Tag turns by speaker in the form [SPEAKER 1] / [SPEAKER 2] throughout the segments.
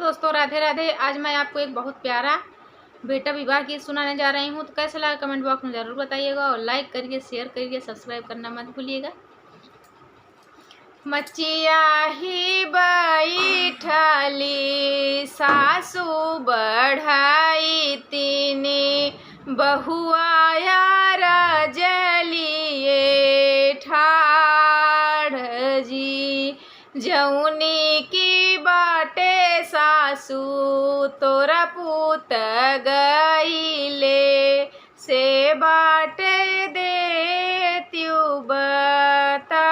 [SPEAKER 1] दोस्तों, राधे राधे। आज मैं आपको एक बहुत प्यारा बेटा विवाह गीत सुनाने जा रही हूँ। तो कैसा लगा कमेंट बॉक्स में ज़रूर बताइएगा और लाइक करिए, शेयर करिए, सब्सक्राइब करना मत भूलिएगा। मचिया ही बैठली सासू बढ़ाई तीनी बहुआ रजलिए ठाढ़ जी। जौनी की बाटे सासू तोरा पूत गईले से बाटे देत्यू बताई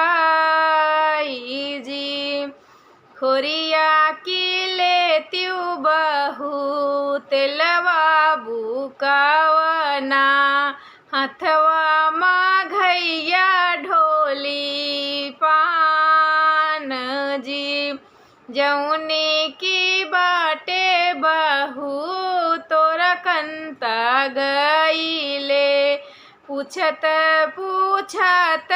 [SPEAKER 1] जी। खोरिया की लेत्यू बहू तेलवा बुकावना हथवा माघैया ढोली पान जी। जौनी की बाटे बहू तोरा कंता गईले पूछत पूछत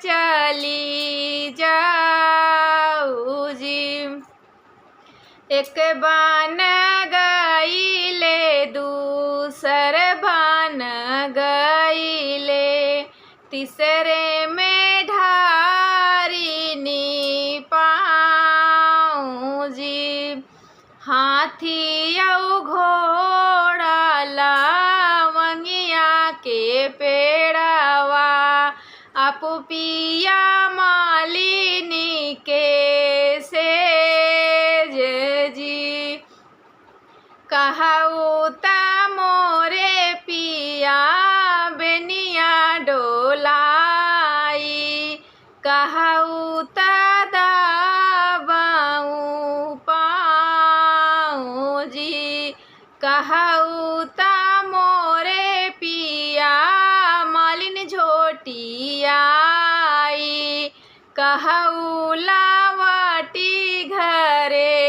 [SPEAKER 1] चली जाऊ जी। एक बान गईले दूसर बान गईले तीसरे में ढारिनी पाऊँ जी। हाथी औ घोड़ा लवंगिया के पेड़वा आपू पिया मालिनी के सेज जी। कहू ता मोरे पिया बेनिया डोलाई कहू ता दाबाऊ पाऊँ जी। कहू ता मोरे पिया मालिन झोटियाई कहू लावाटी घरे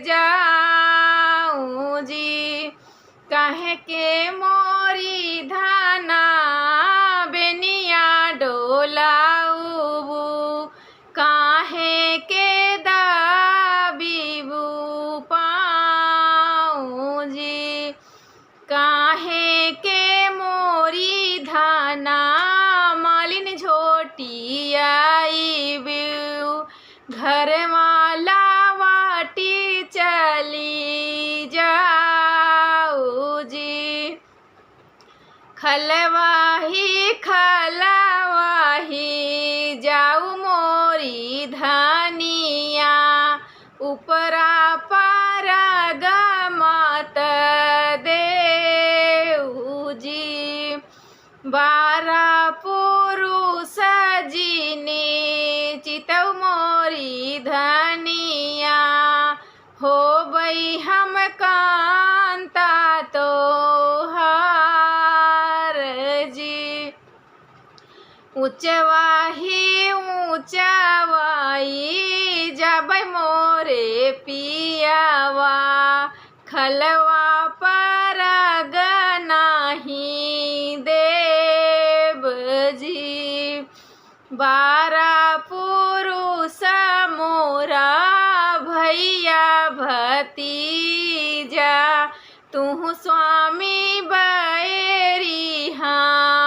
[SPEAKER 1] जाऊँ जी। काहे के मोरी धाना बेनिया डोलाऊ काहे के दाबीबू पाऊँ जी। काहे के मोरी धाना मालिन झोटियाई बिऊ घर वाला वाटी चली जाऊ जी। खलवाही खलवाही जाऊ मोरी धनिया उपरा पारा गमत देऊ जी। 12 पुरुष जिनी चितऊ मोरी धनिया हो बई हम कांता तो हार जी। ऊंचवाही ऊंचवाई जब मोरे पियावा खलवा पर गनाही देव जी। 12 पुरुष मोरा भैया भतीजा तू स्वामी बैरी हाँ